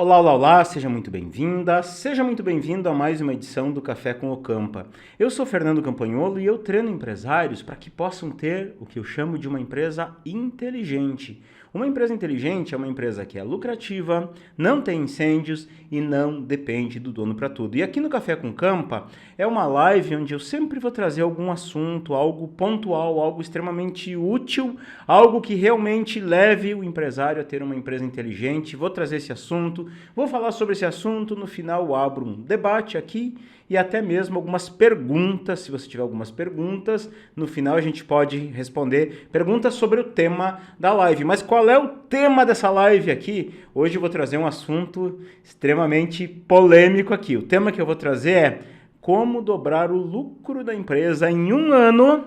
Olá, olá, olá, seja muito bem-vinda, seja muito bem-vindo a mais uma edição do Café com o Campa. Eu sou Fernando Campagnolo e eu treino empresários para que possam ter o que eu chamo de uma empresa inteligente. Uma empresa inteligente é uma empresa que é lucrativa, não tem incêndios e não depende do dono para tudo. E aqui no Café com o Campa é uma live onde eu sempre vou trazer algum assunto, algo pontual, algo extremamente útil, algo que realmente leve o empresário a ter uma empresa inteligente. Vou trazer esse assunto, vou falar sobre esse assunto, no final eu abro um debate aqui e até mesmo algumas perguntas, se você tiver algumas perguntas, no final a gente pode responder perguntas sobre o tema da live. Mas qual é o tema dessa live aqui? Hoje eu vou trazer um assunto extremamente polêmico aqui. O tema que eu vou trazer é como dobrar o lucro da empresa em um ano,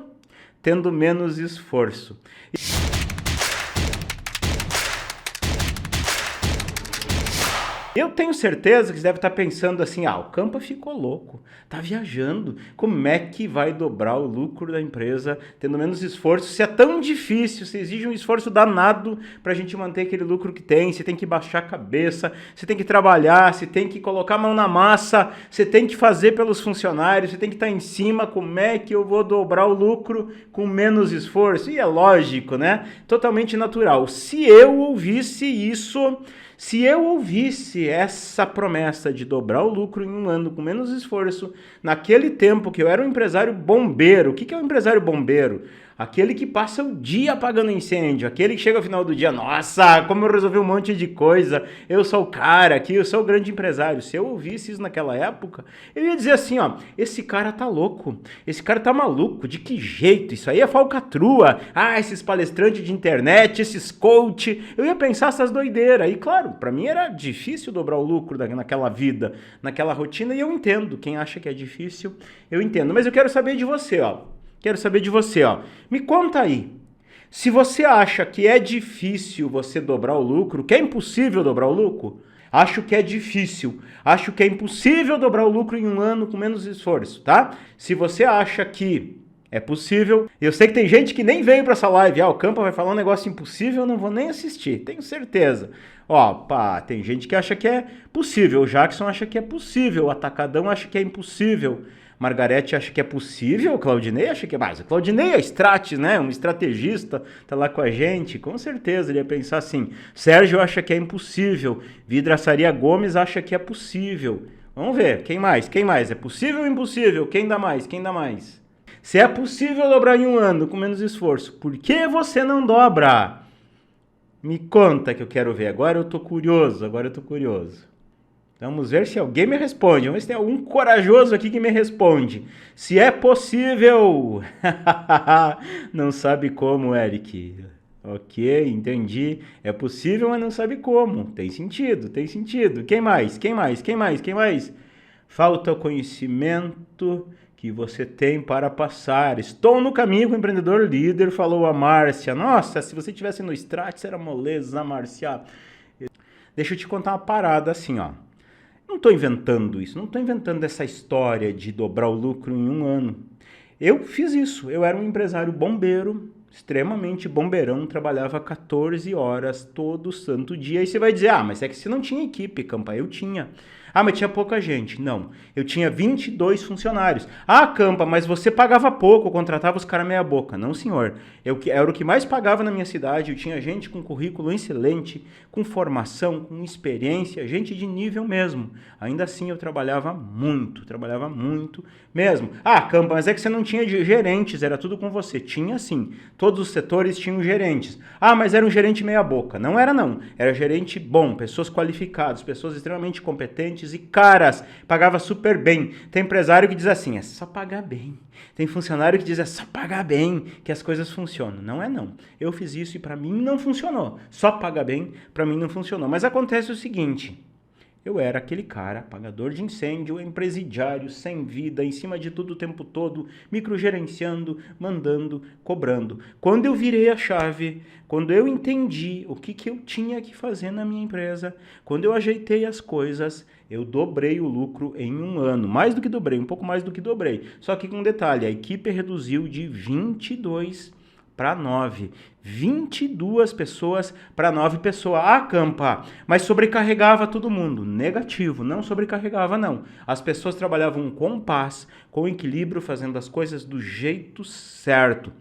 tendo menos esforço. Eu tenho certeza que você deve estar pensando assim, o Campa ficou louco, tá viajando, como é que vai dobrar o lucro da empresa tendo menos esforço? Se é tão difícil, se exige um esforço danado para a gente manter aquele lucro que tem, você tem que baixar a cabeça, você tem que trabalhar, você tem que colocar a mão na massa, você tem que fazer pelos funcionários, você tem que estar em cima, como é que eu vou dobrar o lucro com menos esforço? E é lógico, né? Totalmente natural. Se eu ouvisse essa promessa de dobrar o lucro em um ano com menos esforço, naquele tempo que eu era um empresário bombeiro. O que é um empresário bombeiro? Aquele que passa o dia apagando incêndio, aquele que chega ao final do dia, nossa, como eu resolvi um monte de coisa, eu sou o cara aqui, eu sou o grande empresário. Se eu ouvisse isso naquela época, eu ia dizer assim, esse cara tá louco, esse cara tá maluco, de que jeito? Isso aí é falcatrua, esses palestrantes de internet, esses coach, eu ia pensar essas doideiras. E claro, para mim era difícil dobrar o lucro naquela vida, naquela rotina, e eu entendo, quem acha que é difícil, eu entendo. Mas eu quero saber de você, Me conta aí. Se você acha que é difícil você dobrar o lucro, que é impossível dobrar o lucro, acho que é difícil. Acho que é impossível dobrar o lucro em um ano com menos esforço, tá? Se você acha que é possível, eu sei que tem gente que nem veio para essa live. O Campa vai falar um negócio impossível, eu não vou nem assistir, tenho certeza. Tem gente que acha que é possível, o Jackson acha que é possível, o Atacadão acha que é impossível. Margarete acha que é possível, Claudinei acha que é mais. Claudinei é Strates, né? Um estrategista, tá lá com a gente, com certeza ele ia pensar assim. Sérgio acha que é impossível, Vidraçaria Gomes acha que é possível. Vamos ver, quem mais? É possível ou impossível? Quem dá mais? Se é possível dobrar em um ano com menos esforço, por que você não dobra? Me conta que eu quero ver, agora eu tô curioso. Vamos ver se alguém me responde. Vamos ver se tem algum corajoso aqui que me responde. Se é possível. Não sabe como, Eric. Ok, entendi. É possível, mas não sabe como. Tem sentido. Quem mais? Falta o conhecimento que você tem para passar. Estou no caminho com o empreendedor líder, falou a Márcia. Nossa, se você estivesse no Stratis, era moleza, Márcia. Deixa eu te contar uma parada assim, Não estou inventando isso, não estou inventando essa história de dobrar o lucro em um ano. Eu fiz isso, eu era um empresário bombeiro, extremamente bombeirão, trabalhava 14 horas todo santo dia. E você vai dizer, mas é que você não tinha equipe, Campa, eu tinha. Mas tinha pouca gente. Não, eu tinha 22 funcionários. Campa, mas você pagava pouco, contratava os caras meia boca. Não, senhor. Eu era o que mais pagava na minha cidade. Eu tinha gente com currículo excelente, com formação, com experiência, gente de nível mesmo. Ainda assim, eu trabalhava muito mesmo. Campa, mas é que você não tinha gerentes, era tudo com você. Tinha sim, todos os setores tinham gerentes. Mas era um gerente meia boca. Não era não, era gerente bom, pessoas qualificadas, pessoas extremamente competentes e caras, pagava super bem. Tem empresário que diz assim, é só pagar bem. Tem funcionário que diz, é só pagar bem que as coisas funcionam. Não é não. Eu fiz isso e para mim não funcionou. Só pagar bem, para mim não funcionou. Mas acontece o seguinte, eu era aquele cara, apagador de incêndio, empresidiário, sem vida, em cima de tudo o tempo todo, microgerenciando, mandando, cobrando. Quando eu virei a chave, quando eu entendi o que eu tinha que fazer na minha empresa, quando eu ajeitei as coisas, eu dobrei o lucro em um ano. Mais do que dobrei, um pouco mais do que dobrei. Só que com um detalhe, a equipe reduziu de 22 para 9. 22 pessoas para 9 pessoas. Ah, Campa, mas sobrecarregava todo mundo. Negativo, não sobrecarregava não. As pessoas trabalhavam com paz, com equilíbrio, fazendo as coisas do jeito certo.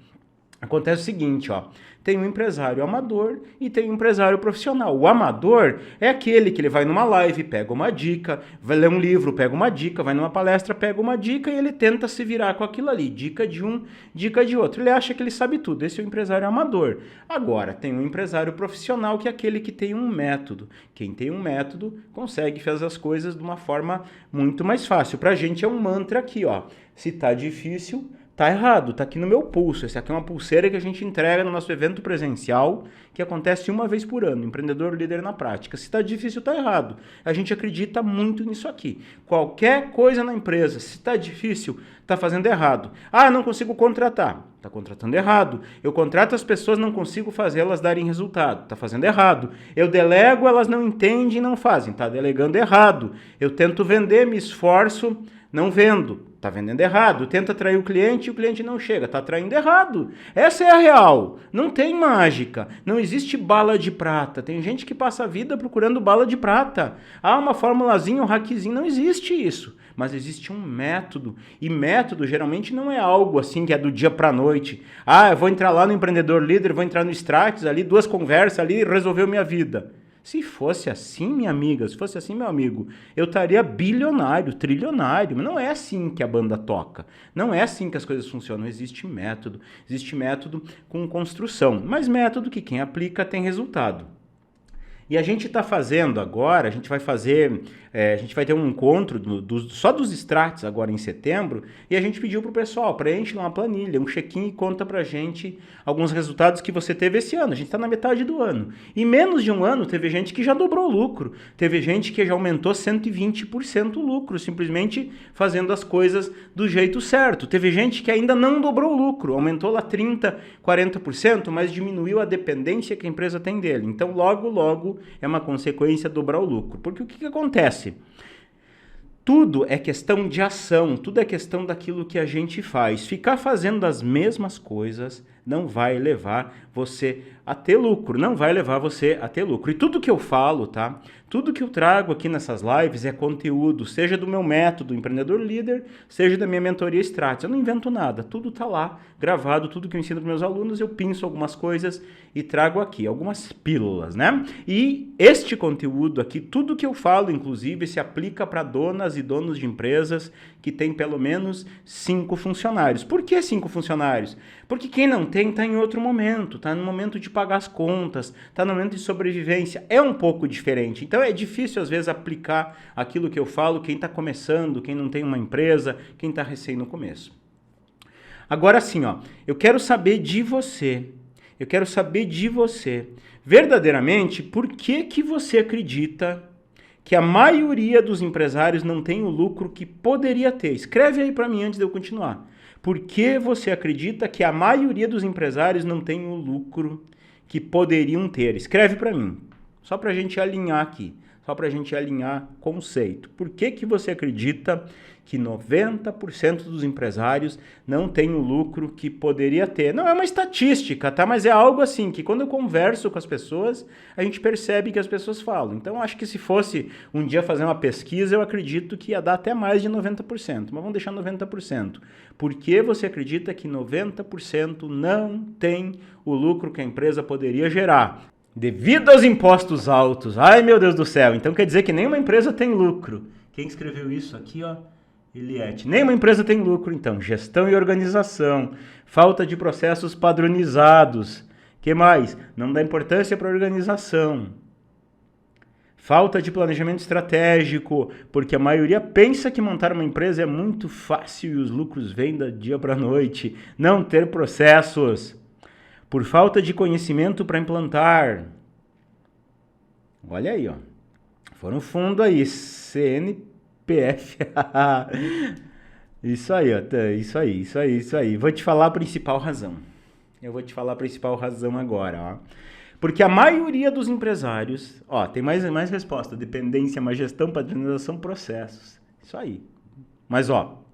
Acontece o seguinte, ó, tem um empresário amador e tem um empresário profissional. O amador é aquele que ele vai numa live, pega uma dica, vai ler um livro, pega uma dica, vai numa palestra, pega uma dica e ele tenta se virar com aquilo ali, dica de um, dica de outro. Ele acha que ele sabe tudo, esse é o empresário amador. Agora, tem um empresário profissional que é aquele que tem um método. Quem tem um método consegue fazer as coisas de uma forma muito mais fácil. Pra gente é um mantra aqui, ó, se tá difícil, tá errado, tá aqui no meu pulso. Essa aqui é uma pulseira que a gente entrega no nosso evento presencial, que acontece uma vez por ano, Empreendedor Líder na Prática. Se tá difícil, tá errado. A gente acredita muito nisso aqui. Qualquer coisa na empresa, se tá difícil, tá fazendo errado. Ah, não consigo contratar. Tá contratando errado. Eu contrato as pessoas, não consigo fazê-las darem resultado. Tá fazendo errado. Eu delego, elas não entendem e não fazem. Tá delegando errado. Eu tento vender, me esforço, não vendo. Tá vendendo errado. Tenta atrair o cliente não chega. Tá atraindo errado. Essa é a real. Não tem mágica. Não existe bala de prata. Tem gente que passa a vida procurando bala de prata. Ah, uma formulazinha, um hackzinho. Não existe isso. Mas existe um método. E método geralmente não é algo assim que é do dia pra noite. Ah, eu vou entrar lá no Empreendedor Líder, vou entrar no Strategies ali, 2 conversas ali e resolveu minha vida. Se fosse assim, minha amiga, se fosse assim, meu amigo, eu estaria bilionário, trilionário. Mas não é assim que a banda toca. Não é assim que as coisas funcionam. Existe método com construção. Mas método que quem aplica tem resultado. E a gente está fazendo agora, a gente vai ter um encontro só dos Strategies agora em setembro, e a gente pediu para o pessoal, preenche lá uma planilha, um check-in e conta para a gente alguns resultados que você teve esse ano. A gente está na metade do ano. Em menos de um ano, teve gente que já dobrou o lucro, teve gente que já aumentou 120% o lucro, simplesmente fazendo as coisas do jeito certo. Teve gente que ainda não dobrou o lucro, aumentou lá 30%, 40%, mas diminuiu a dependência que a empresa tem dele. Então, logo, é uma consequência dobrar o lucro. Porque o que acontece? Tudo é questão de ação, tudo é questão daquilo que a gente faz. Ficar fazendo as mesmas coisas não vai levar você a ter lucro, não vai levar você a ter lucro. E tudo que eu falo, tá? Tudo que eu trago aqui nessas lives é conteúdo, seja do meu método Empreendedor Líder, seja da minha mentoria Strategies. Eu não invento nada, tudo tá lá, gravado, tudo que eu ensino para meus alunos, eu pinço algumas coisas e trago aqui, algumas pílulas, né? E este conteúdo aqui, tudo que eu falo, inclusive, se aplica para donas e donos de empresas que têm pelo menos 5 funcionários. Por que 5 funcionários? Porque quem não tem está em outro momento, está no momento de pagar as contas, está no momento de sobrevivência. É um pouco diferente. Então é difícil, às vezes, aplicar aquilo que eu falo, quem está começando, quem não tem uma empresa, quem está recém no começo. Agora sim, ó, eu quero saber de você. Verdadeiramente, por que você acredita que a maioria dos empresários não tem o lucro que poderia ter? Escreve aí para mim antes de eu continuar. Por que você acredita que a maioria dos empresários não tem o lucro que poderiam ter? Escreve para mim, só para a gente alinhar aqui, só para a gente alinhar conceito. Por que você acredita que 90% dos empresários não tem o lucro que poderia ter? Não é uma estatística, tá? Mas é algo assim, que quando eu converso com as pessoas, a gente percebe que as pessoas falam. Então, acho que se fosse um dia fazer uma pesquisa, eu acredito que ia dar até mais de 90%, mas vamos deixar 90%. Por que você acredita que 90% não tem o lucro que a empresa poderia gerar? Devido aos impostos altos. Ai, meu Deus do céu. Então quer dizer que nenhuma empresa tem lucro. Quem escreveu isso aqui, ó? Eliette. Nenhuma empresa tem lucro, então. Gestão e organização. Falta de processos padronizados. Que mais? Não dá importância para a organização. Falta de planejamento estratégico, porque a maioria pensa que montar uma empresa é muito fácil e os lucros vêm da dia para a noite. Não ter processos. Por falta de conhecimento para implantar. Olha aí, ó. Foram fundo aí, CNPF. Isso aí, ó. Isso aí. Vou te falar a principal razão. Eu vou te falar a principal razão agora, ó. Porque a maioria dos empresários, ó, tem mais resposta. Dependência, má gestão, padronização, processos. Isso aí. Mas, ó,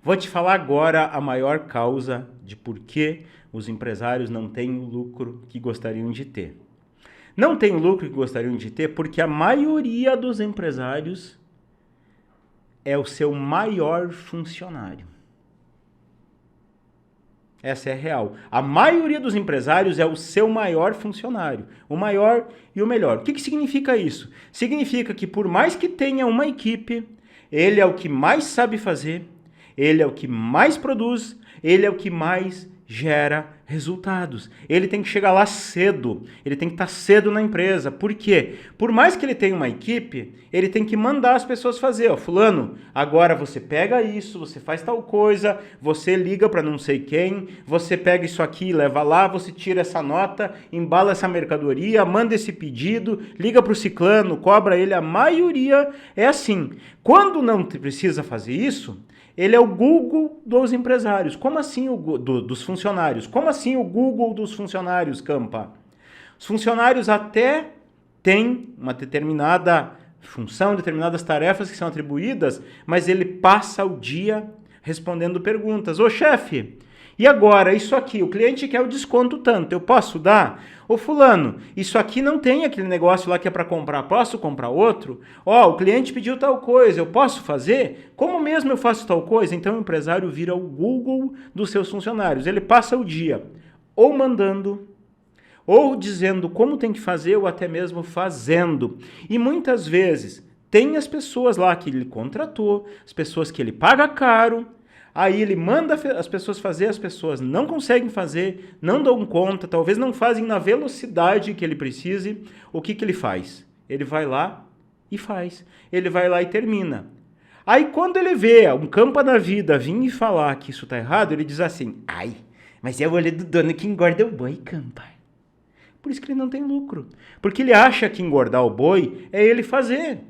Vou te falar agora a maior causa de por que os empresários não têm o lucro que gostariam de ter. Não têm o lucro que gostariam de ter porque a maioria dos empresários é o seu maior funcionário. Essa é real. A maioria dos empresários é o seu maior funcionário. O maior e o melhor. O que significa isso? Significa que por mais que tenha uma equipe, ele é o que mais sabe fazer, ele é o que mais produz, ele é o que mais gera resultados. Ele tem que chegar lá cedo, ele tem que estar cedo na empresa. Por quê? Por mais que ele tenha uma equipe, ele tem que mandar as pessoas fazer. Ó, fulano, agora você pega isso, você faz tal coisa, você liga para não sei quem, você pega isso aqui, leva lá, você tira essa nota, embala essa mercadoria, manda esse pedido, liga para o ciclano, cobra ele. A maioria é assim. Quando não precisa fazer isso, ele é o Google dos empresários. Como assim dos funcionários? Como assim o Google dos funcionários, Campa? Os funcionários até têm uma determinada função, determinadas tarefas que são atribuídas, mas ele passa o dia respondendo perguntas. Ô chefe, e agora, isso aqui, o cliente quer o desconto tanto, eu posso dar? Ô fulano, isso aqui não tem aquele negócio lá que é para comprar, posso comprar outro? Ó, o cliente pediu tal coisa, eu posso fazer? Como mesmo eu faço tal coisa? Então o empresário vira o Google dos seus funcionários. Ele passa o dia ou mandando, ou dizendo como tem que fazer, ou até mesmo fazendo. E muitas vezes tem as pessoas lá que ele contratou, as pessoas que ele paga caro, aí ele manda as pessoas fazer, as pessoas não conseguem fazer, não dão conta, talvez não fazem na velocidade que ele precise. O que ele faz? Ele vai lá e faz. Ele vai lá e termina. Aí quando ele vê um Campa da vida vir e falar que isso está errado, ele diz assim, ai, mas é o olho do dono que engorda o boi, Campa. Por isso que ele não tem lucro. Porque ele acha que engordar o boi é ele fazer.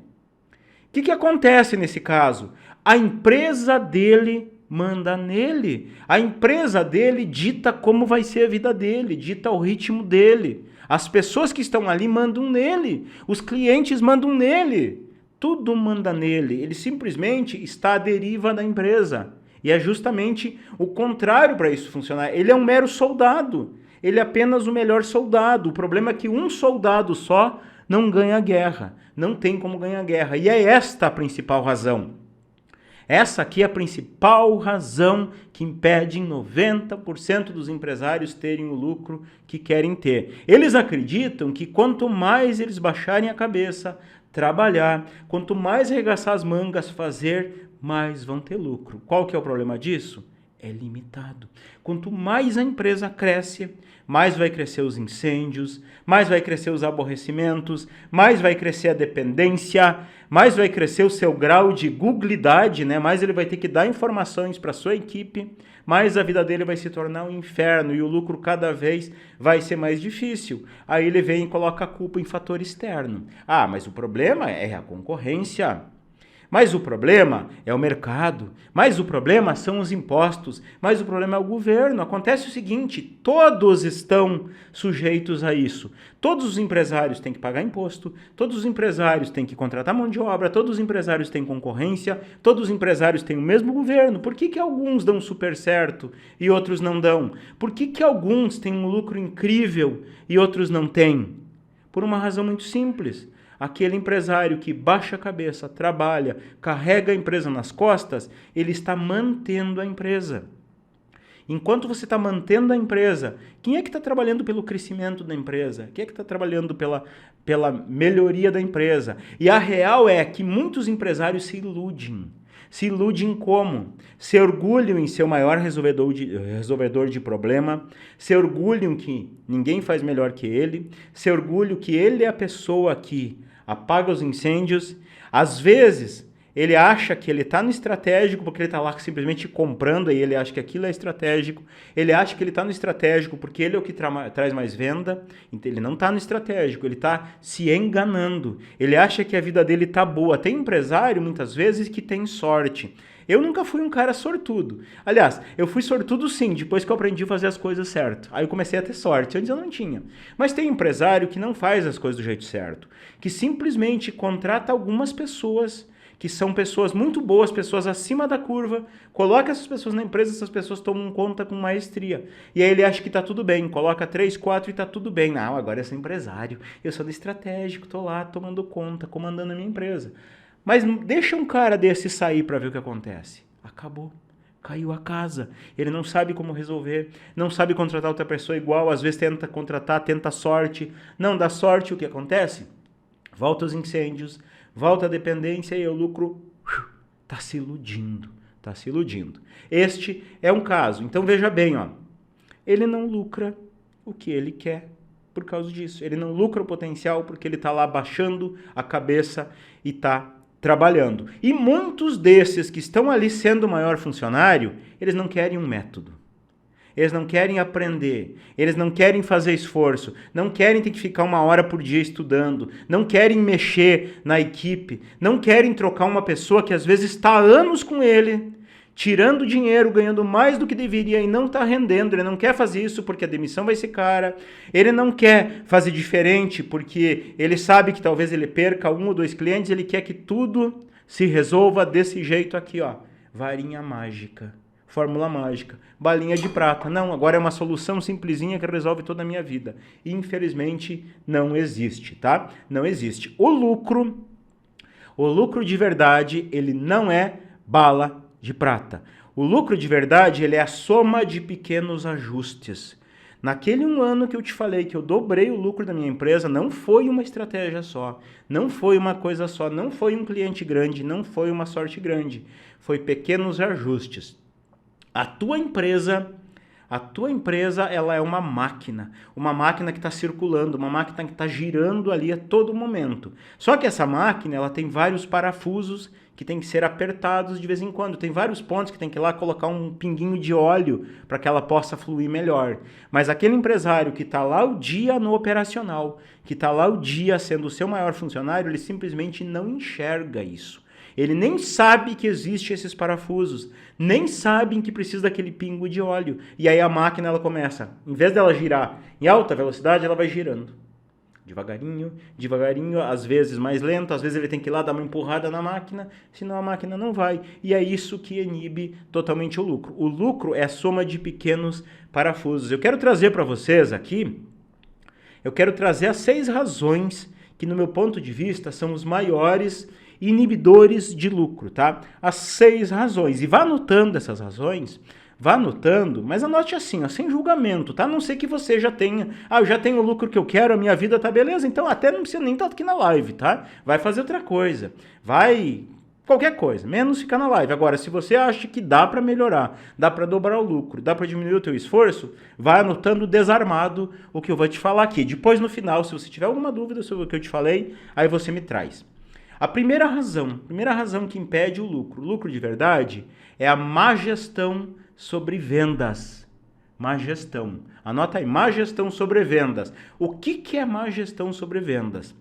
O que acontece nesse caso? A empresa dele manda nele. A empresa dele dita como vai ser a vida dele, dita o ritmo dele. As pessoas que estão ali mandam nele. Os clientes mandam nele. Tudo manda nele. Ele simplesmente está à deriva da empresa. E é justamente o contrário para isso funcionar. Ele é um mero soldado. Ele é apenas o melhor soldado. O problema é que um soldado só não ganha guerra. Não tem como ganhar guerra. E é esta a principal razão. Essa aqui é a principal razão que impede 90% dos empresários terem o lucro que querem ter. Eles acreditam que quanto mais eles baixarem a cabeça, trabalhar, quanto mais arregaçar as mangas, fazer, mais vão ter lucro. Qual que é o problema disso? É limitado. Quanto mais a empresa cresce, mais vai crescer os incêndios, mais vai crescer os aborrecimentos, mais vai crescer a dependência, mais vai crescer o seu grau de googlidade, né? Mais ele vai ter que dar informações para a sua equipe, mais a vida dele vai se tornar um inferno e o lucro cada vez vai ser mais difícil. Aí ele vem e coloca a culpa em fator externo. Ah, mas o problema é a concorrência. Mas o problema é o mercado, mas o problema são os impostos, mas o problema é o governo. Acontece o seguinte, todos estão sujeitos a isso. Todos os empresários têm que pagar imposto, todos os empresários têm que contratar mão de obra, todos os empresários têm concorrência, todos os empresários têm o mesmo governo. Por que alguns dão super certo e outros não dão? Por que alguns têm um lucro incrível e outros não têm? Por uma razão muito simples. Aquele empresário que baixa a cabeça, trabalha, carrega a empresa nas costas, ele está mantendo a empresa. Enquanto você está mantendo a empresa, quem é que está trabalhando pelo crescimento da empresa? Quem é que está trabalhando pela melhoria da empresa? E a real é que muitos empresários se iludem. Se iludem como? Se orgulham em ser o maior resolvedor de problema, se orgulham que ninguém faz melhor que ele, se orgulham que ele é a pessoa que apaga os incêndios. Às vezes, ele acha que ele está no estratégico porque ele está lá simplesmente comprando e ele acha que aquilo é estratégico. Ele acha que ele está no estratégico porque ele é o que traz mais venda. Então, ele não está no estratégico, ele está se enganando. Ele acha que a vida dele está boa. Tem empresário, muitas vezes, que tem sorte. Eu nunca fui um cara sortudo. Aliás, eu fui sortudo sim, depois que eu aprendi a fazer as coisas certo. Aí eu comecei a ter sorte, antes eu não tinha. Mas tem empresário que não faz as coisas do jeito certo, que simplesmente contrata algumas pessoas que são pessoas muito boas, pessoas acima da curva, coloca essas pessoas na empresa, essas pessoas tomam conta com maestria. E aí ele acha que está tudo bem, coloca 3, 4 e está tudo bem. Não, agora eu sou empresário, eu sou do estratégico, estou lá tomando conta, comandando a minha empresa. Mas deixa um cara desse sair para ver o que acontece. Acabou. Caiu a casa. Ele não sabe como resolver, não sabe contratar outra pessoa igual, às vezes tenta contratar, tenta sorte, não dá sorte, o que acontece? Volta os incêndios, volta a dependência e o lucro está se iludindo, está se iludindo. Este é um caso. Então veja bem, ó, ele não lucra o que ele quer por causa disso. Ele não lucra o potencial porque ele está lá baixando a cabeça e está trabalhando. E muitos desses que estão ali sendo o maior funcionário, eles não querem um método. Eles não querem aprender, eles não querem fazer esforço, não querem ter que ficar 1 hora por dia estudando, não querem mexer na equipe, não querem trocar uma pessoa que às vezes está há anos com ele, tirando dinheiro, ganhando mais do que deveria e não está rendendo. Ele não quer fazer isso porque a demissão vai ser cara, ele não quer fazer diferente porque ele sabe que talvez ele perca 1 ou 2 clientes, ele quer que tudo se resolva desse jeito aqui, ó, varinha mágica. Fórmula mágica, balinha de prata. Não, agora é uma solução simplesinha que resolve toda a minha vida. Infelizmente, não existe, tá? Não existe. O lucro de verdade, ele não é bala de prata. O lucro de verdade, ele é a soma de pequenos ajustes. Naquele 1 ano que eu te falei que eu dobrei o lucro da minha empresa, não foi uma estratégia só, não foi uma coisa só, não foi um cliente grande, não foi uma sorte grande. Foi pequenos ajustes. A tua empresa, ela é uma máquina que está circulando, uma máquina que está girando ali a todo momento. Só que essa máquina, ela tem vários parafusos que tem que ser apertados de vez em quando. Tem vários pontos que tem que ir lá colocar um pinguinho de óleo para que ela possa fluir melhor. Mas aquele empresário que está lá o dia no operacional, que está lá o dia sendo o seu maior funcionário, ele simplesmente não enxerga isso. Ele nem sabe que existem esses parafusos, nem sabe que precisa daquele pingo de óleo. E aí a máquina, ela começa, em vez dela girar em alta velocidade, ela vai girando. Devagarinho, devagarinho, às vezes mais lento, às vezes ele tem que ir lá dar uma empurrada na máquina, senão a máquina não vai. E é isso que inibe totalmente o lucro. O lucro é a soma de pequenos parafusos. Eu quero trazer para vocês aqui, as 6 razões que, no meu ponto de vista, são os maiores inibidores de lucro, tá? As 6 razões. E vá anotando essas razões, vá anotando, mas anote assim, ó, sem julgamento, tá? A não ser que você já tenha, eu já tenho o lucro que eu quero, a minha vida tá beleza, então até não precisa nem estar aqui na live, tá? Vai fazer outra coisa, vai qualquer coisa, menos ficar na live. Agora, se você acha que dá para melhorar, dá para dobrar o lucro, dá para diminuir o teu esforço, vai anotando desarmado o que eu vou te falar aqui. Depois, no final, se você tiver alguma dúvida sobre o que eu te falei, aí você me traz. A primeira razão que impede o lucro de verdade, é a má gestão sobre vendas. Má gestão. Anota aí, má gestão sobre vendas. O que é má gestão sobre vendas?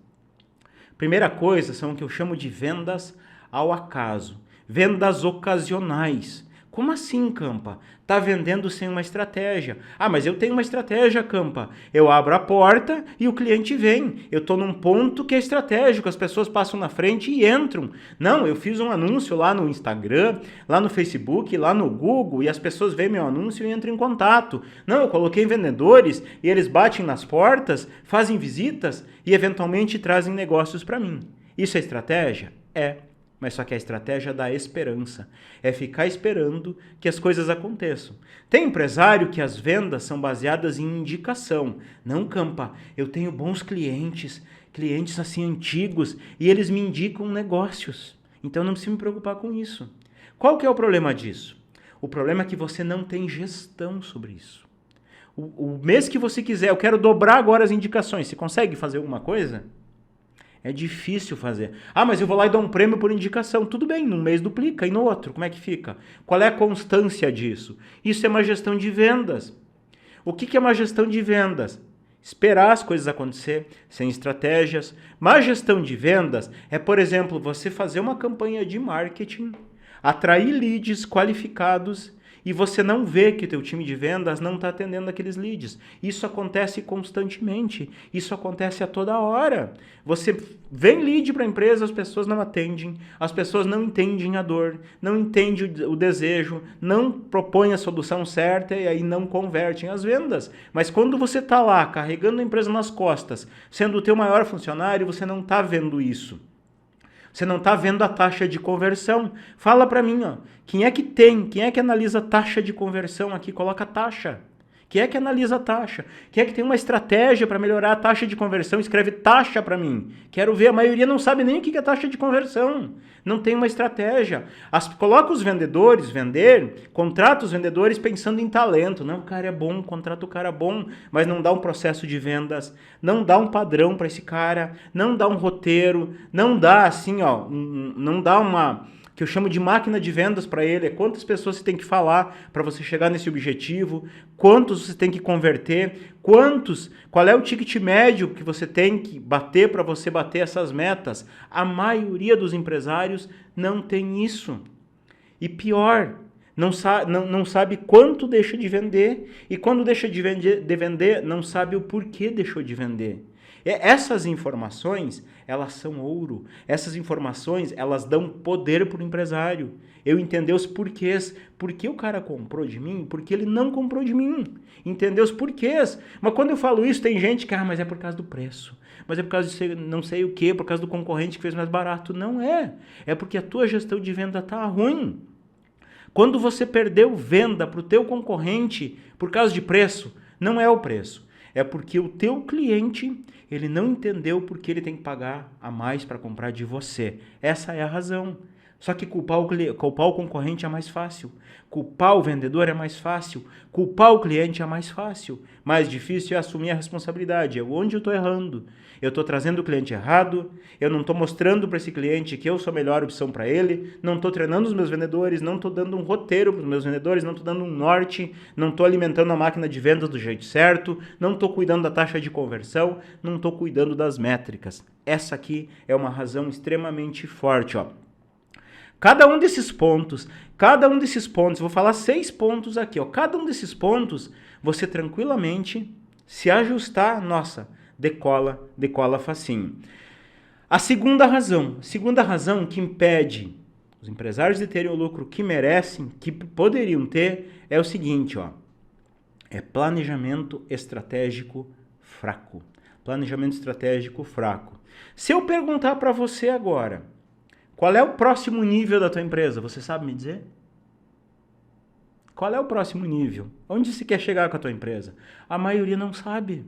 Primeira coisa são o que eu chamo de vendas ao acaso. Vendas ocasionais. Como assim, Campa? Tá vendendo sem uma estratégia. Mas eu tenho uma estratégia, Campa. Eu abro a porta e o cliente vem. Eu tô num ponto que é estratégico, as pessoas passam na frente e entram. Não, eu fiz um anúncio lá no Instagram, lá no Facebook, lá no Google, e as pessoas veem meu anúncio e entram em contato. Não, eu coloquei vendedores e eles batem nas portas, fazem visitas e eventualmente trazem negócios para mim. Isso é estratégia? É. Mas só que a estratégia da esperança. É ficar esperando que as coisas aconteçam. Tem empresário que as vendas são baseadas em indicação. Não, Campa, eu tenho bons clientes assim antigos, e eles me indicam negócios. Então não preciso me preocupar com isso. Qual que é o problema disso? O problema é que você não tem gestão sobre isso. O mês que você quiser, eu quero dobrar agora as indicações. Você consegue fazer alguma coisa? É difícil fazer. Mas eu vou lá e dou um prêmio por indicação. Tudo bem, num mês duplica, e no outro, como é que fica? Qual é a constância disso? Isso é uma gestão de vendas. O que é uma gestão de vendas? Esperar as coisas acontecer, sem estratégias. Má gestão de vendas é, por exemplo, você fazer uma campanha de marketing, atrair leads qualificados e você não vê que o teu time de vendas não está atendendo aqueles leads. Isso acontece constantemente, isso acontece a toda hora. Você vem lead para a empresa, as pessoas não atendem, as pessoas não entendem a dor, não entendem o desejo, não propõem a solução certa e aí não convertem as vendas. Mas quando você está lá carregando a empresa nas costas, sendo o teu maior funcionário, você não está vendo isso. Você não está vendo a taxa de conversão. Fala para mim, ó, quem é que analisa a taxa de conversão aqui? Coloca a taxa. Quem é que analisa a taxa? Quem é que tem uma estratégia para melhorar a taxa de conversão? Escreve taxa para mim. Quero ver, a maioria não sabe nem o que é taxa de conversão. Não tem uma estratégia. Coloca os vendedores, contrata os vendedores pensando em talento. Não, o cara é bom, contrata o cara bom, mas não dá um processo de vendas, não dá um padrão para esse cara, não dá um roteiro, não dá assim, ó, não dá uma... que eu chamo de máquina de vendas para ele, é quantas pessoas você tem que falar para você chegar nesse objetivo, quantos você tem que converter, qual é o ticket médio que você tem que bater para você bater essas metas. A maioria dos empresários não tem isso. E pior, não sabe quanto deixa de vender, e quando deixa de vender, não sabe o porquê deixou de vender. Essas informações, elas são ouro. Essas informações, elas dão poder para o empresário. Eu entender os porquês. Por que o cara comprou de mim? Por que ele não comprou de mim? Entender os porquês. Mas quando eu falo isso, tem gente que, mas é por causa do preço. Mas é por causa de não sei o quê, por causa do concorrente que fez mais barato. Não é. É porque a tua gestão de venda está ruim. Quando você perdeu venda para o teu concorrente por causa de preço, não é o preço. É porque o teu cliente, ele não entendeu porque ele tem que pagar a mais para comprar de você. Essa é a razão. Só que culpar o concorrente é mais fácil. Culpar o vendedor é mais fácil. Culpar o cliente é mais fácil. Mais difícil é assumir a responsabilidade. É onde eu estou errando. Eu estou trazendo o cliente errado. Eu não estou mostrando para esse cliente que eu sou a melhor opção para ele. Não estou treinando os meus vendedores. Não estou dando um roteiro para os meus vendedores. Não estou dando um norte. Não estou alimentando a máquina de vendas do jeito certo. Não estou cuidando da taxa de conversão. Não estou cuidando das métricas. Essa aqui é uma razão extremamente forte, ó. Cada um desses pontos, vou falar 6 pontos aqui, ó. Cada um desses pontos, você tranquilamente se ajustar, nossa, decola facinho. A segunda razão que impede os empresários de terem o lucro que merecem, que poderiam ter, é o seguinte, ó. É planejamento estratégico fraco. Planejamento estratégico fraco. Se eu perguntar para você agora, qual é o próximo nível da tua empresa? Você sabe me dizer? Qual é o próximo nível? Onde você quer chegar com a tua empresa? A maioria não sabe.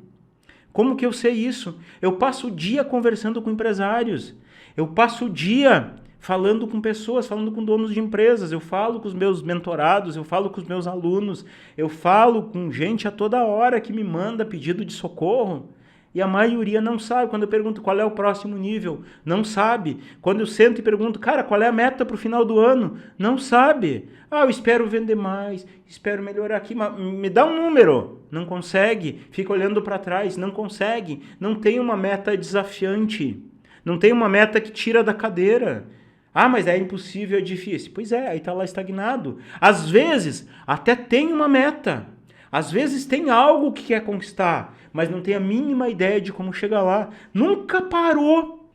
Como que eu sei isso? Eu passo o dia conversando com empresários. Eu passo o dia falando com pessoas, falando com donos de empresas. Eu falo com os meus mentorados, eu falo com os meus alunos. Eu falo com gente a toda hora que me manda pedido de socorro. E a maioria não sabe. Quando eu pergunto qual é o próximo nível, não sabe. Quando eu sento e pergunto, cara, qual é a meta para o final do ano? Não sabe. Eu espero vender mais, espero melhorar aqui, mas me dá um número. Não consegue. Fica olhando para trás, não consegue. Não tem uma meta desafiante. Não tem uma meta que tira da cadeira. Mas é impossível, é difícil. Pois é, aí está lá estagnado. Às vezes, até tem uma meta. Às vezes tem algo que quer conquistar, mas não tem a mínima ideia de como chegar lá. Nunca parou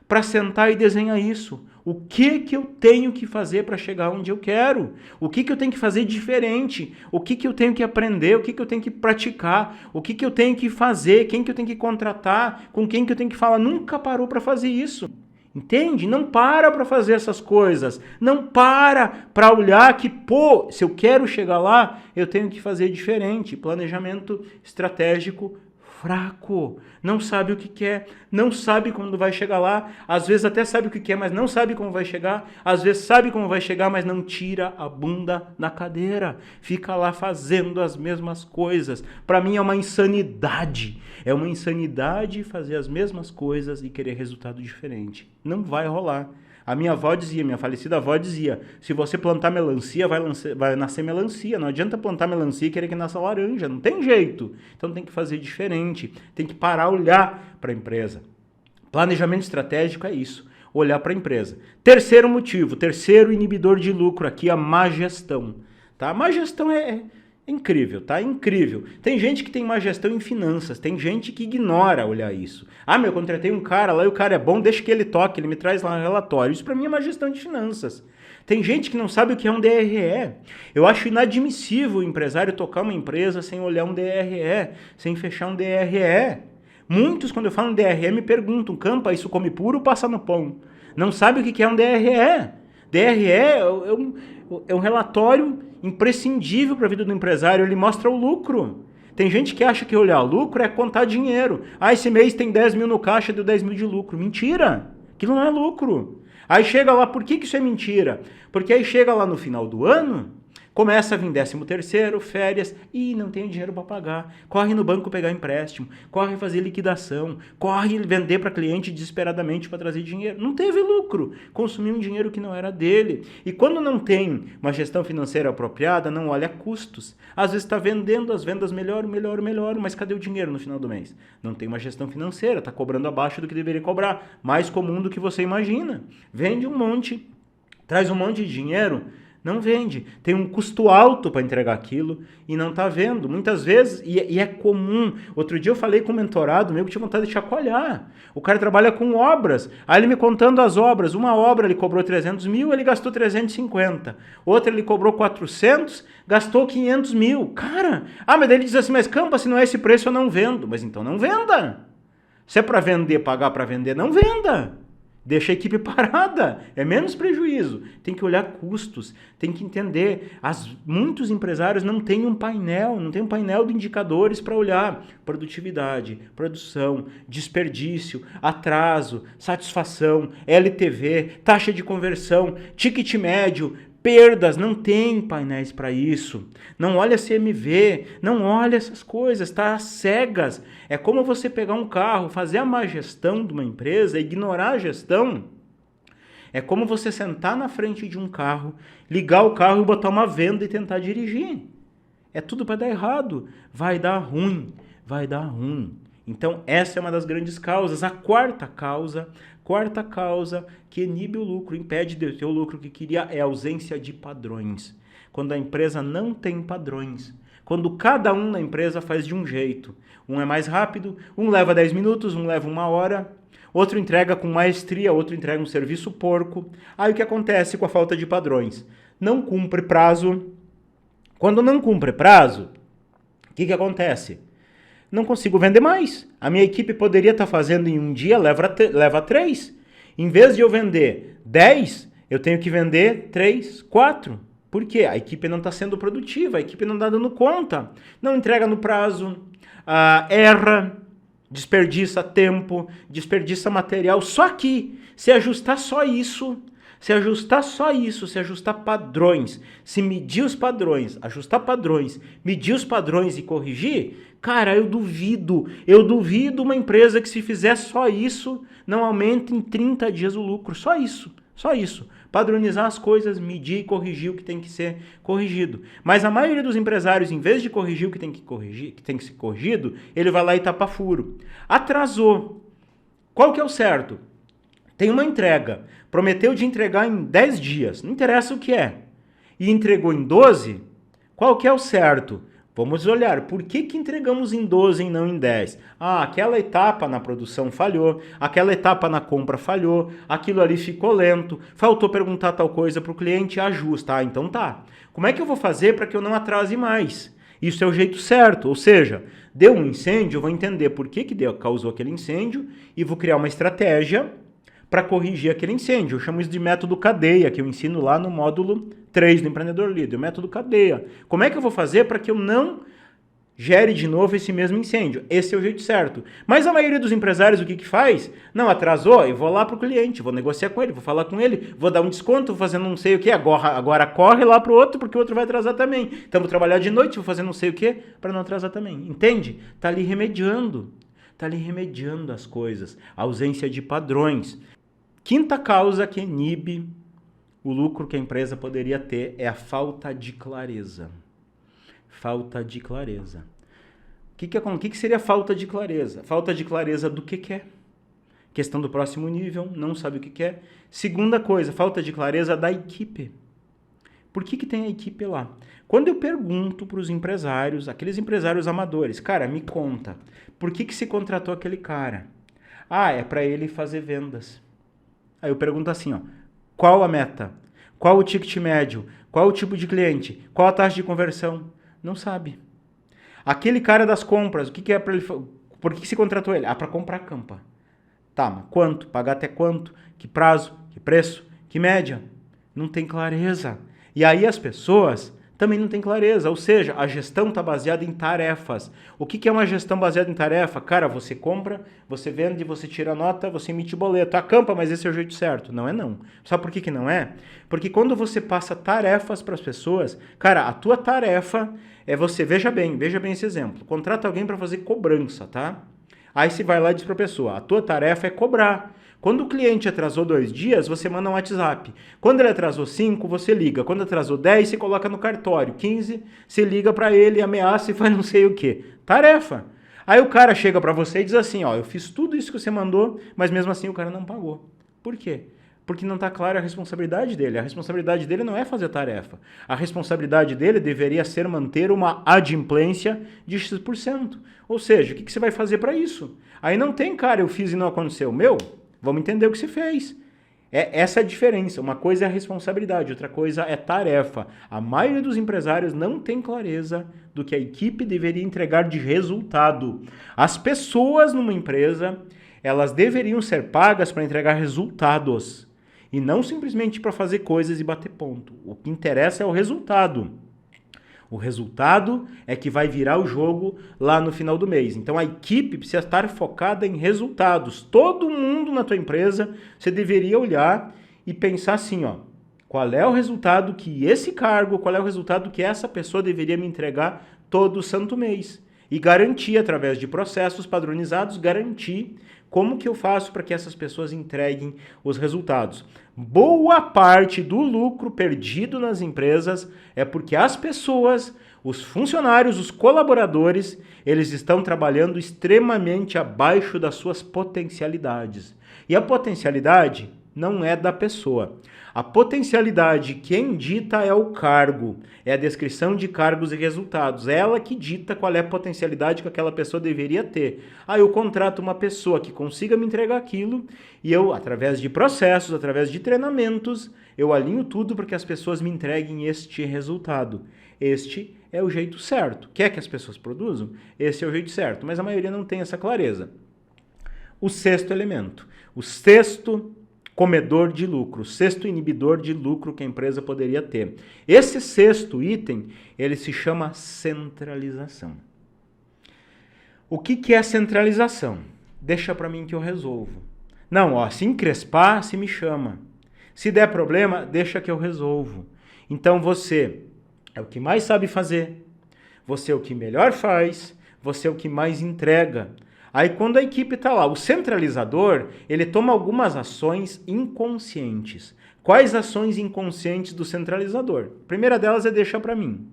para sentar e desenhar isso. O que eu tenho que fazer para chegar onde eu quero? O que eu tenho que fazer diferente? O que eu tenho que aprender? O que eu tenho que praticar? O que eu tenho que fazer? Quem que eu tenho que contratar? Com quem que eu tenho que falar? Nunca parou para fazer isso. Entende? Não para fazer essas coisas. Não para olhar que, se eu quero chegar lá, eu tenho que fazer diferente. Planejamento estratégico fraco. Não sabe o que quer, não sabe quando vai chegar lá. Às vezes até sabe o que quer, mas não sabe como vai chegar. Às vezes sabe como vai chegar, mas não tira a bunda da cadeira. Fica lá fazendo as mesmas coisas. Para mim é uma insanidade. É uma insanidade fazer as mesmas coisas e querer resultado diferente. Não vai rolar. A minha falecida avó dizia, se você plantar melancia, vai nascer melancia. Não adianta plantar melancia e querer que nasça laranja. Não tem jeito. Então tem que fazer diferente. Tem que parar, olhar para a empresa. Planejamento estratégico é isso. olhar para a empresa. Terceiro motivo, terceiro inibidor de lucro aqui, a má gestão. Tá? A má gestão é incrível, tá? Incrível. Tem gente que tem má gestão em finanças, tem gente que ignora olhar isso. Ah, eu contratei um cara lá e o cara é bom, deixa que ele toque, ele me traz lá um relatório. Isso para mim é má gestão de finanças. Tem gente que não sabe o que é um DRE. Eu acho inadmissível o empresário tocar uma empresa sem olhar um DRE, sem fechar um DRE. Muitos, quando eu falo em DRE, me perguntam, Campa, isso come puro ou passa no pão? Não sabe o que é um DRE. DRE é um relatório imprescindível para a vida do empresário, ele mostra o lucro. Tem gente que acha que olhar lucro é contar dinheiro. Ah, esse mês tem 10 mil no caixa, deu 10 mil de lucro. Mentira! Aquilo não é lucro. Aí chega lá, por que isso é mentira? Porque aí chega lá no final do ano, começa a vir 13º, férias, e não tem dinheiro para pagar. Corre no banco pegar empréstimo, corre fazer liquidação, corre vender para cliente desesperadamente para trazer dinheiro. Não teve lucro, consumiu um dinheiro que não era dele. E quando não tem uma gestão financeira apropriada, não olha custos. Às vezes está vendendo, as vendas melhoram, mas cadê o dinheiro no final do mês? Não tem uma gestão financeira, está cobrando abaixo do que deveria cobrar, mais comum do que você imagina. Vende um monte, traz um monte de dinheiro, não vende. Tem um custo alto para entregar aquilo e não está vendo. Muitas vezes, e é comum. Outro dia eu falei com um mentorado meu que tinha vontade de chacoalhar. O cara trabalha com obras. Aí ele me contando as obras. Uma obra ele cobrou 300 mil, ele gastou 350. Outra ele cobrou 400, gastou 500 mil. Cara, mas daí ele diz assim, mas Campa, se não é esse preço eu não vendo. Mas então não venda. Se é para vender, pagar para vender, não venda. Deixa a equipe parada, é menos prejuízo. Tem que olhar custos, tem que entender. Muitos empresários não têm um painel, de indicadores para olhar produtividade, produção, desperdício, atraso, satisfação, LTV, taxa de conversão, ticket médio, perdas, não tem painéis para isso. Não olha CMV, não olha essas coisas, tá às cegas. É como você pegar um carro, fazer a má gestão de uma empresa, ignorar a gestão. É como você sentar na frente de um carro, ligar o carro e botar uma venda e tentar dirigir. É tudo para dar errado. Vai dar ruim. Então, essa é uma das grandes causas. A quarta causa que inibe o lucro, impede de ter o lucro que queria, é a ausência de padrões. Quando a empresa não tem padrões. Quando cada um na empresa faz de um jeito. Um é mais rápido, um leva 10 minutos, um leva 1 hora, outro entrega com maestria, outro entrega um serviço porco. Aí o que acontece com a falta de padrões? Não cumpre prazo. Quando não cumpre prazo, o que acontece? Não consigo vender mais. A minha equipe poderia estar fazendo em um dia, leva 3. Em vez de eu vender 10, eu tenho que vender 3, 4. Por quê? A equipe não está sendo produtiva, a equipe não está dando conta. Não entrega no prazo, erra, desperdiça tempo, desperdiça material. Só que, se ajustar só isso, se ajustar padrões, se medir os padrões, ajustar padrões, medir os padrões e corrigir, cara, eu duvido uma empresa que se fizer só isso, não aumente em 30 dias o lucro, só isso. Padronizar as coisas, medir e corrigir o que tem que ser corrigido. Mas a maioria dos empresários, em vez de corrigir o que tem que ser corrigido, ele vai lá e tapa furo. Atrasou. Qual que é o certo? Tem uma entrega, prometeu de entregar em 10 dias, não interessa o que é, e entregou em 12, qual que é o certo? Vamos olhar, por que entregamos em 12 e não em 10? Aquela etapa na produção falhou, aquela etapa na compra falhou, aquilo ali ficou lento, faltou perguntar tal coisa para o cliente, ajusta. Então tá. Como é que eu vou fazer para que eu não atrase mais? Isso é o jeito certo, ou seja, deu um incêndio, eu vou entender por que causou aquele incêndio e vou criar uma estratégia para corrigir aquele incêndio. Eu chamo isso de método cadeia, que eu ensino lá no módulo 3 do Empreendedor Líder, o método cadeia. Como é que eu vou fazer para que eu não gere de novo esse mesmo incêndio? Esse é o jeito certo. Mas a maioria dos empresários, o que faz? Não, atrasou, eu vou lá para o cliente, vou negociar com ele, vou falar com ele, vou dar um desconto, vou fazer não sei o que, agora corre lá para o outro, porque o outro vai atrasar também. Então vou trabalhar de noite, vou fazer não sei o que, para não atrasar também. Entende? Está ali remediando as coisas. A ausência de padrões. Quinta causa que inibe o lucro que a empresa poderia ter é a falta de clareza. Falta de clareza. O que seria falta de clareza? Falta de clareza do que é. Questão do próximo nível, não sabe o que quer. Segunda coisa, falta de clareza da equipe. Por que tem a equipe lá? Quando eu pergunto para os empresários, aqueles empresários amadores, cara, me conta, por que se contratou aquele cara? Ah, é para ele fazer vendas. Aí eu pergunto assim, ó, qual a meta? Qual o ticket médio? Qual o tipo de cliente? Qual a taxa de conversão? Não sabe. Aquele cara das compras, o que é para ele? Por que se contratou ele? Ah, para comprar campa. Tá, mas quanto? Pagar até quanto? Que prazo? Que preço? Que média? Não tem clareza. E aí as pessoas também não têm clareza. Ou seja, a gestão está baseada em tarefas. O que é uma gestão baseada em tarefa? Cara, você compra, você vende, você tira nota, você emite boleto. Acampa, mas esse é o jeito certo. Não é não. Sabe por que não é? Porque quando você passa tarefas para as pessoas, cara, a tua tarefa é você, veja bem esse exemplo. Contrata alguém para fazer cobrança, tá? Aí você vai lá e diz para a pessoa, a tua tarefa é cobrar. Quando o cliente atrasou 2 dias, você manda um WhatsApp. Quando ele atrasou 5, você liga. Quando atrasou 10, você coloca no cartório. 15, você liga para ele, ameaça e faz não sei o quê. Tarefa. Aí o cara chega para você e diz assim, ó, eu fiz tudo isso que você mandou, mas mesmo assim o cara não pagou. Por quê? Porque não está clara a responsabilidade dele. A responsabilidade dele não é fazer tarefa. A responsabilidade dele deveria ser manter uma adimplência de X%. Ou seja, o que você vai fazer para isso? Aí não tem, cara, eu fiz e não aconteceu. Meu, vamos entender o que você fez. Essa é a diferença. Uma coisa é a responsabilidade, outra coisa é tarefa. A maioria dos empresários não tem clareza do que a equipe deveria entregar de resultado. As pessoas numa empresa, elas deveriam ser pagas para entregar resultados. E não simplesmente para fazer coisas e bater ponto. O que interessa é o resultado. O resultado é que vai virar o jogo lá no final do mês. Então a equipe precisa estar focada em resultados. Todo mundo na tua empresa, você deveria olhar e pensar assim, ó, qual é o resultado que esse cargo, qual é o resultado que essa pessoa deveria me entregar todo santo mês. E garantir, através de processos padronizados, garantir como que eu faço para que essas pessoas entreguem os resultados. Boa parte do lucro perdido nas empresas é porque as pessoas, os funcionários, os colaboradores, eles estão trabalhando extremamente abaixo das suas potencialidades. E a potencialidade não é da pessoa. A potencialidade, quem dita é o cargo, é a descrição de cargos e resultados. É ela que dita qual é a potencialidade que aquela pessoa deveria ter. Aí eu contrato uma pessoa que consiga me entregar aquilo e eu, através de processos, através de treinamentos, eu alinho tudo para que as pessoas me entreguem este resultado. Este é o jeito certo. Quer que as pessoas produzam? Esse é o jeito certo, mas a maioria não tem essa clareza. O sexto elemento, o sexto comedor de lucro, sexto inibidor de lucro que a empresa poderia ter. Esse sexto item, ele se chama centralização. O que é centralização? Deixa para mim que eu resolvo. Não, ó, se encrespar, se me chama. Se der problema, deixa que eu resolvo. Então você é o que mais sabe fazer, você é o que melhor faz, você é o que mais entrega. Aí quando a equipe está lá, o centralizador, ele toma algumas ações inconscientes. Quais ações inconscientes do centralizador? A primeira delas é deixar para mim.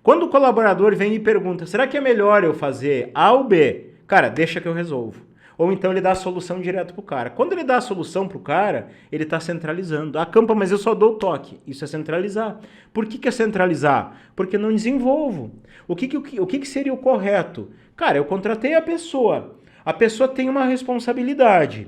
Quando o colaborador vem e pergunta, será que é melhor eu fazer A ou B? Cara, deixa que eu resolvo. Ou então ele dá a solução direto para o cara. Quando ele dá a solução para o cara, ele está centralizando. Campa, mas eu só dou o toque. Isso é centralizar. Por que é centralizar? Porque não desenvolvo. O que seria o correto? Cara, eu contratei a pessoa. A pessoa tem uma responsabilidade.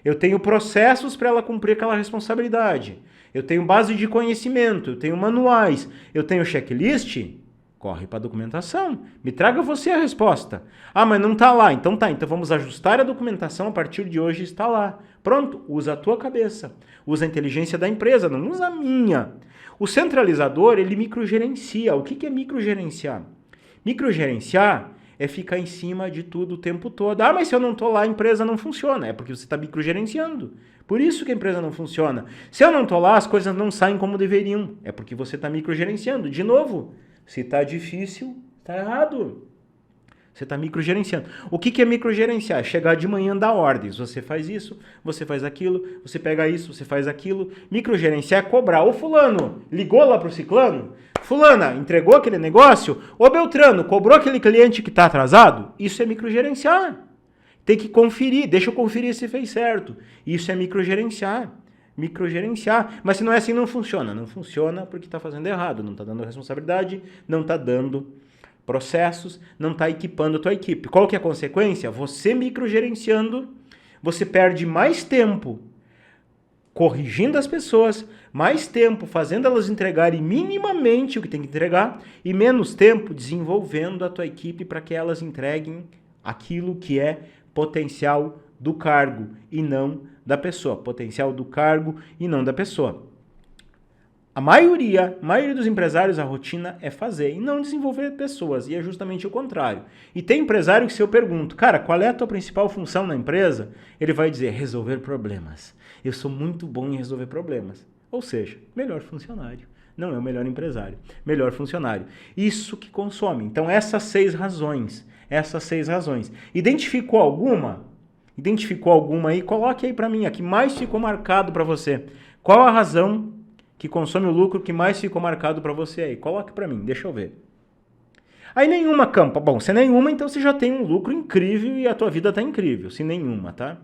Eu tenho processos para ela cumprir aquela responsabilidade. Eu tenho base de conhecimento, eu tenho manuais, eu tenho checklist. Corre para a documentação. Me traga você a resposta. Ah, mas não está lá. Então tá, então vamos ajustar a documentação, a partir de hoje está lá. Pronto, usa a tua cabeça. Usa a inteligência da empresa, não usa a minha. O centralizador, ele microgerencia. O que é microgerenciar? Microgerenciar é ficar em cima de tudo o tempo todo. Ah, mas se eu não estou lá, a empresa não funciona. É porque você está microgerenciando. Por isso que a empresa não funciona. Se eu não estou lá, as coisas não saem como deveriam. É porque você está microgerenciando. De novo, se está difícil, está errado. Você está microgerenciando. O que é microgerenciar? Chegar de manhã, dar ordens. Você faz isso, você faz aquilo, você pega isso, você faz aquilo. Microgerenciar é cobrar. Ô fulano, ligou lá para o ciclano? Fulana, entregou aquele negócio? Ô Beltrano, cobrou aquele cliente que está atrasado? Isso é microgerenciar. tem que conferir, deixa eu conferir se fez certo. Isso é microgerenciar. Microgerenciar. Mas se não é assim, não funciona. Não funciona porque está fazendo errado, não está dando responsabilidade, não está dando processos, não está equipando a tua equipe. Qual que é a consequência? Você microgerenciando, você perde mais tempo corrigindo as pessoas, mais tempo fazendo elas entregarem minimamente o que tem que entregar e menos tempo desenvolvendo a tua equipe para que elas entreguem aquilo que é potencial do cargo e não da pessoa. Potencial do cargo e não da pessoa. A maioria dos empresários, a rotina é fazer e não desenvolver pessoas, e é justamente o contrário. E tem empresário que se eu pergunto, cara, qual é a tua principal função na empresa? Ele vai dizer, resolver problemas. Eu sou muito bom em resolver problemas. Ou seja, melhor funcionário. Não é o melhor empresário, melhor funcionário. Isso que consome. Então essas 6 razões. Identificou alguma? Identificou alguma aí? Coloque aí para mim, a que mais ficou marcado para você. Qual a razão que consome o lucro que mais ficou marcado para você aí? Coloque para mim, deixa eu ver. Aí nenhuma, Campa. Bom, se nenhuma, então você já tem um lucro incrível e a tua vida tá incrível. Se nenhuma, tá?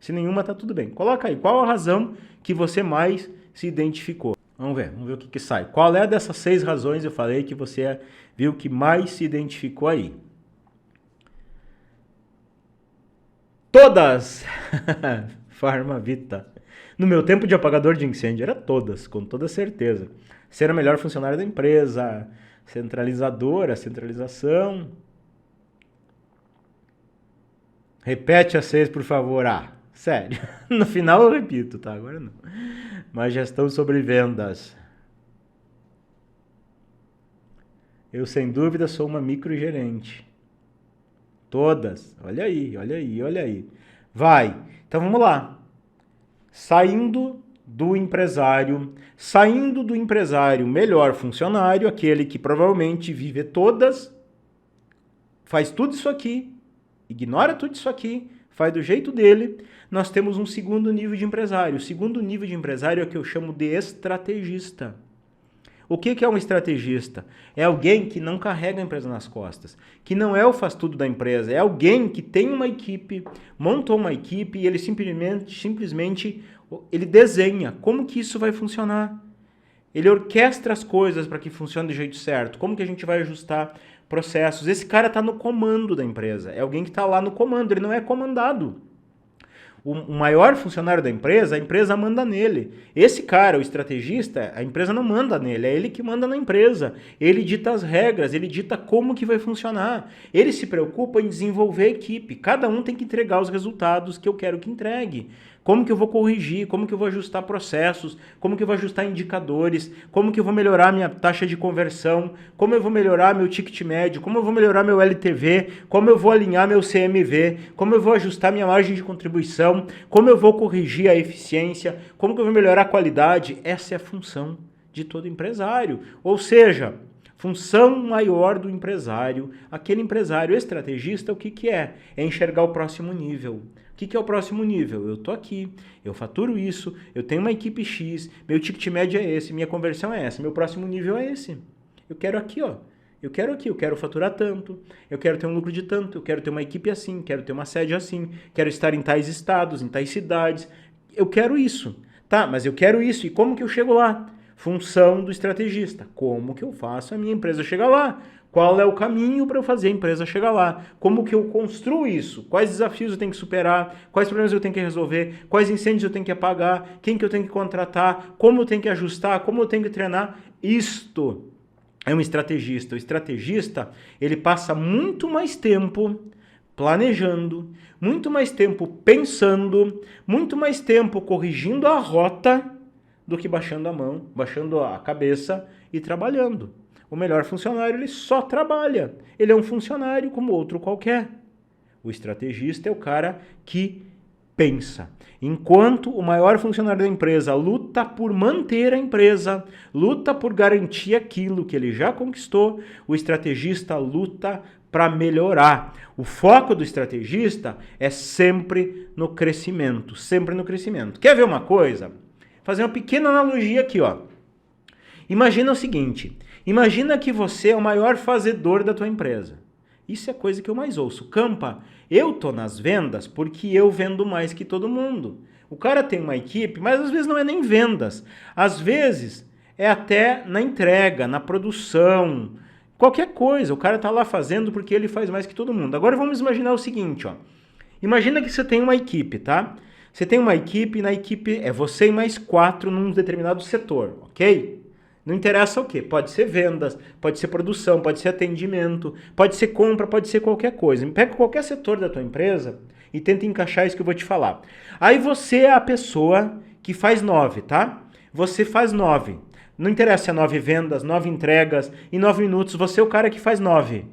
Se nenhuma, tá tudo bem. Coloca aí, qual a razão que você mais se identificou? Vamos ver o que sai. Qual é dessas 6 razões eu falei que você viu que mais se identificou aí? Todas! Farmavita. No meu tempo de apagador de incêndio, era todas, com toda certeza. Ser a melhor funcionária da empresa, centralizadora, centralização. Repete as 6, por favor. Sério. No final eu repito, tá? Agora não. Mas gestão sobre vendas. Eu, sem dúvida, sou uma microgerente. Todas. Olha aí. Vai. Então vamos lá. Saindo do empresário melhor funcionário, aquele que provavelmente vive todas, faz tudo isso aqui, ignora tudo isso aqui, faz do jeito dele, nós temos um segundo nível de empresário. O segundo nível de empresário é o que eu chamo de estrategista. O que é um estrategista? É alguém que não carrega a empresa nas costas, que não é o faz-tudo da empresa, é alguém que tem uma equipe, montou uma equipe e ele simplesmente ele desenha como que isso vai funcionar. Ele orquestra as coisas para que funcione do jeito certo, como que a gente vai ajustar processos. Esse cara está no comando da empresa, é alguém que está lá no comando, ele não é comandado. O maior funcionário da empresa, a empresa manda nele. Esse cara, o estrategista, a empresa não manda nele, é ele que manda na empresa. Ele dita as regras, ele dita como que vai funcionar. Ele se preocupa em desenvolver a equipe. Cada um tem que entregar os resultados que eu quero que entregue. Como que eu vou corrigir, como que eu vou ajustar processos, como que eu vou ajustar indicadores, como que eu vou melhorar minha taxa de conversão, como eu vou melhorar meu ticket médio, como eu vou melhorar meu LTV, como eu vou alinhar meu CMV, como eu vou ajustar minha margem de contribuição, como eu vou corrigir a eficiência, como que eu vou melhorar a qualidade. Essa é a função de todo empresário. Ou seja, função maior do empresário, aquele empresário estrategista, o que é? É enxergar o próximo nível. O que é o próximo nível? Eu estou aqui, eu faturo isso, eu tenho uma equipe X, meu ticket médio é esse, minha conversão é essa, meu próximo nível é esse. Eu quero aqui, ó. Eu quero faturar tanto, eu quero ter um lucro de tanto, eu quero ter uma equipe assim, quero ter uma sede assim, quero estar em tais estados, em tais cidades. Eu quero isso. Tá, mas eu quero isso. E como que eu chego lá? Função do estrategista. Como que eu faço a minha empresa chegar lá? Qual é o caminho para eu fazer a empresa chegar lá? Como que eu construo isso? Quais desafios eu tenho que superar? Quais problemas eu tenho que resolver? Quais incêndios eu tenho que apagar? Quem que eu tenho que contratar? Como eu tenho que ajustar? Como eu tenho que treinar? Isto é um estrategista. O estrategista, ele passa muito mais tempo planejando, muito mais tempo pensando, muito mais tempo corrigindo a rota do que baixando a mão, baixando a cabeça e trabalhando. O melhor funcionário, ele só trabalha. Ele é um funcionário como outro qualquer. O estrategista é o cara que pensa. Enquanto o maior funcionário da empresa luta por manter a empresa, luta por garantir aquilo que ele já conquistou, o estrategista luta para melhorar. O foco do estrategista é sempre no crescimento, sempre no crescimento. Quer ver uma coisa? Fazer uma pequena analogia aqui, ó. Imagina o seguinte, imagina que você é o maior fazedor da tua empresa. Isso é coisa que eu mais ouço. Campa, eu tô nas vendas porque eu vendo mais que todo mundo. O cara tem uma equipe, mas às vezes não é nem vendas. Às vezes é até na entrega, na produção, qualquer coisa. O cara tá lá fazendo porque ele faz mais que todo mundo. Agora vamos imaginar o seguinte, ó. Imagina que você tem uma equipe, tá? Você tem uma equipe, e na equipe é você e mais 4 num determinado setor, ok? Não interessa o quê? Pode ser vendas, pode ser produção, pode ser atendimento, pode ser compra, pode ser qualquer coisa. Pega qualquer setor da tua empresa e tenta encaixar isso que eu vou te falar. Aí você é a pessoa que faz 9, tá? Você faz 9. Não interessa se é 9 vendas, 9 entregas, em 9 minutos você é o cara que faz 9.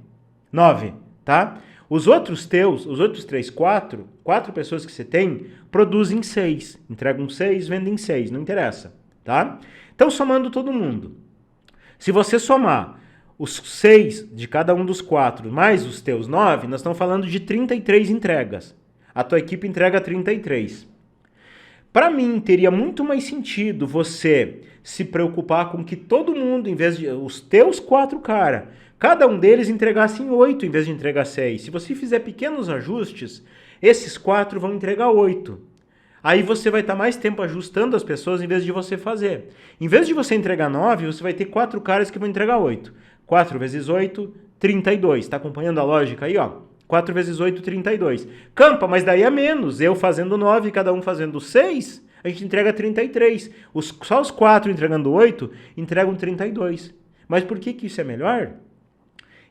9, tá? Os outros 3, 4 pessoas que você tem, produzem 6. Entregam 6, vendem 6, não interessa, tá? Então, somando todo mundo. Se você somar os 6 de cada um dos 4, mais os teus 9, nós estamos falando de 33 entregas. A tua equipe entrega 33. Para mim, teria muito mais sentido você se preocupar com que todo mundo, em vez de os teus 4 caras, cada um deles entregassem 8 em vez de entregar 6. Se você fizer pequenos ajustes, esses 4 vão entregar 8. Aí você vai estar mais tempo ajustando as pessoas em vez de você fazer. Em vez de você entregar 9, você vai ter 4 caras que vão entregar 8. 4 vezes 8, 32. Está acompanhando a lógica aí, ó? 4 vezes 8, 32. Campa, mas daí é menos. Eu fazendo 9, cada um fazendo 6, a gente entrega 33. Só os 4 entregando 8, entregam 32. Mas por que isso é melhor?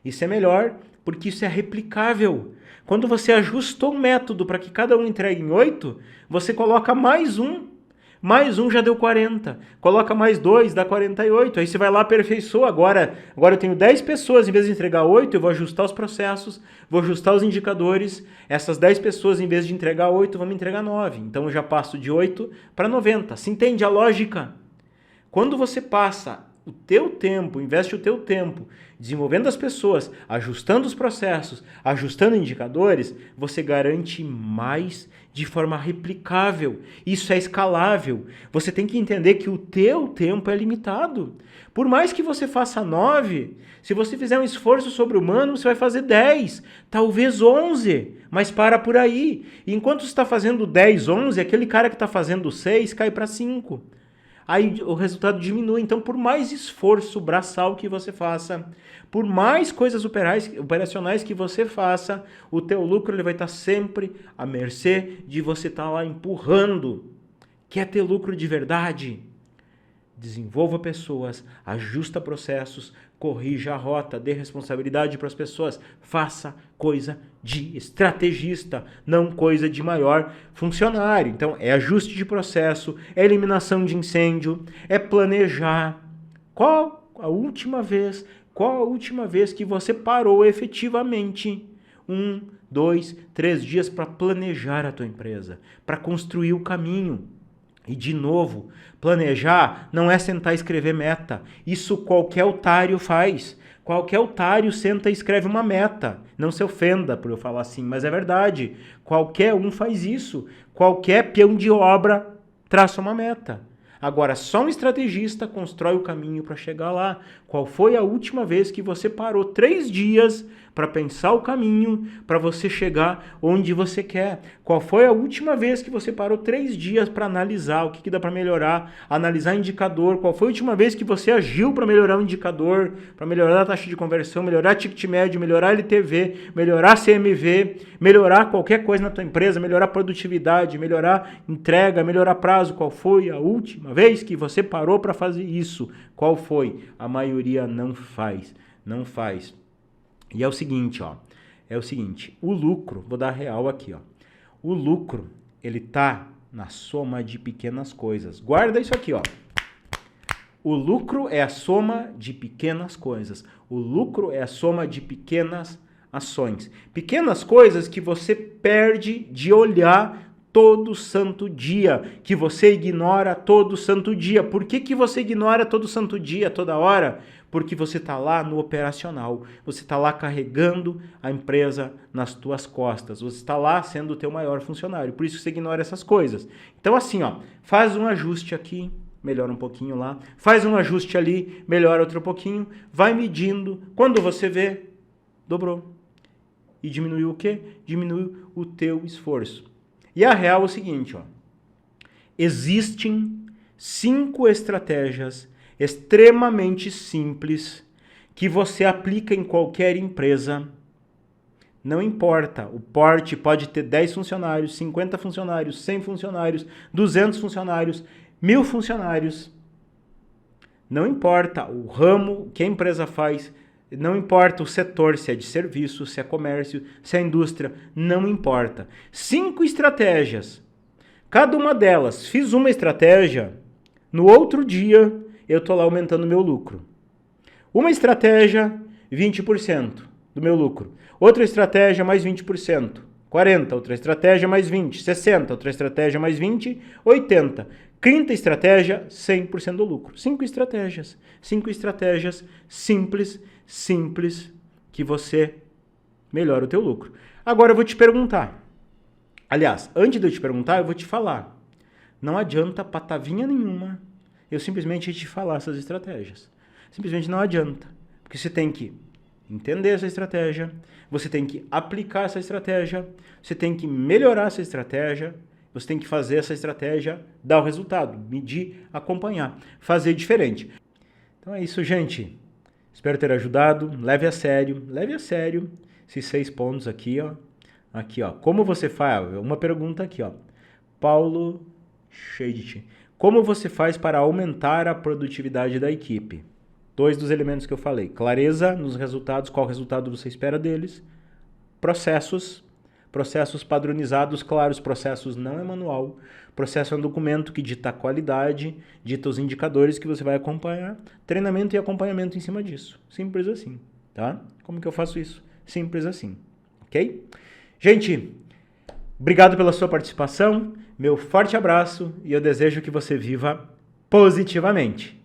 Isso é melhor porque isso é replicável. Quando você ajustou o método para que cada um entregue em 8, você coloca mais um já deu 40. Coloca mais 2, dá 48. Aí você vai lá, aperfeiçoa. Agora eu tenho 10 pessoas, em vez de entregar 8, eu vou ajustar os processos, vou ajustar os indicadores. Essas 10 pessoas, em vez de entregar 8, vão me entregar 9. Então eu já passo de 8 para 90. Se entende a lógica? Quando você passa o teu tempo, investe o teu tempo desenvolvendo as pessoas, ajustando os processos, ajustando indicadores, você garante mais de forma replicável. Isso é escalável. Você tem que entender que o teu tempo é limitado. Por mais que você faça 9, se você fizer um esforço sobre-humano, você vai fazer 10, talvez 11, mas para por aí. E enquanto você está fazendo 10, 11, aquele cara que está fazendo 6 cai para 5. Aí o resultado diminui. Então, por mais esforço braçal que você faça, por mais coisas operacionais que você faça, o teu lucro ele vai estar sempre à mercê de você estar lá empurrando. Quer ter lucro de verdade? Desenvolva pessoas, ajusta processos, corrija a rota, dê responsabilidade para as pessoas, faça coisa de estrategista, não coisa de maior funcionário. Então, é ajuste de processo, é eliminação de incêndio, é planejar. Qual a última vez que você parou efetivamente 1, 2, 3 dias para planejar a tua empresa, para construir o caminho? E, de novo, planejar não é sentar e escrever meta. Isso qualquer otário faz. Qualquer otário senta e escreve uma meta. Não se ofenda por eu falar assim, mas é verdade. Qualquer um faz isso. Qualquer peão de obra traça uma meta. Agora, só um estrategista constrói o caminho para chegar lá. Qual foi a última vez que você parou 3 dias para pensar o caminho para você chegar onde você quer? Qual foi a última vez que você parou 3 dias para analisar o que dá para melhorar, analisar indicador? Qual foi a última vez que você agiu para melhorar o indicador, para melhorar a taxa de conversão, melhorar ticket médio, melhorar LTV, melhorar CMV, melhorar qualquer coisa na tua empresa, melhorar produtividade, melhorar entrega, melhorar prazo? Qual foi a última vez que você parou para fazer isso? Qual foi? A maioria não faz. E é o seguinte, ó. O lucro, vou dar real aqui, ó. O lucro, ele tá na soma de pequenas coisas. Guarda isso aqui, ó. O lucro é a soma de pequenas coisas. O lucro é a soma de pequenas ações. Pequenas coisas que você perde de olhar todo santo dia, que você ignora todo santo dia. Por que você ignora todo santo dia, toda hora? Porque você está lá no operacional, você está lá carregando a empresa nas tuas costas, você está lá sendo o teu maior funcionário, por isso você ignora essas coisas. Então assim, ó, faz um ajuste aqui, melhora um pouquinho lá, faz um ajuste ali, melhora outro pouquinho, vai medindo, quando você vê, dobrou. e diminui o quê? Diminui o teu esforço. E a real é o seguinte, ó. Existem 5 estratégias extremamente simples que você aplica em qualquer empresa. Não importa, o porte pode ter 10 funcionários, 50 funcionários, 100 funcionários, 200 funcionários, 1000 funcionários. Não importa o ramo que a empresa faz, não importa o setor, se é de serviço, se é comércio, se é indústria, não importa. 5 estratégias. Cada uma delas, fiz uma estratégia, no outro dia eu estou lá aumentando meu lucro. Uma estratégia, 20% do meu lucro. Outra estratégia, mais 20%. 40%, outra estratégia, mais 20%. 60%, outra estratégia, mais 20%. 80%. Quinta estratégia, 100% do lucro. 5 estratégias. 5 estratégias simples, que você melhora o teu lucro. Agora eu vou te perguntar. Aliás, antes de eu te perguntar, eu vou te falar. Não adianta patavinha nenhuma eu simplesmente te falar essas estratégias. Simplesmente não adianta. Porque você tem que entender essa estratégia, você tem que aplicar essa estratégia, você tem que melhorar essa estratégia, você tem que fazer essa estratégia dar o resultado, medir, acompanhar, fazer diferente. Então é isso, gente. Espero ter ajudado. Leve a sério esses 6 pontos aqui, ó. Aqui, ó. Como você faz? Uma pergunta aqui, ó. Paulo Scheidt. Como você faz para aumentar a produtividade da equipe? 2 dos elementos que eu falei. Clareza nos resultados, qual resultado você espera deles. Processos padronizados, claros. Processos não é manual. Processo é um documento que dita a qualidade, dita os indicadores que você vai acompanhar. Treinamento e acompanhamento em cima disso. Simples assim, tá? Como que eu faço isso? Simples assim, ok? Gente, obrigado pela sua participação. Meu forte abraço e eu desejo que você viva positivamente.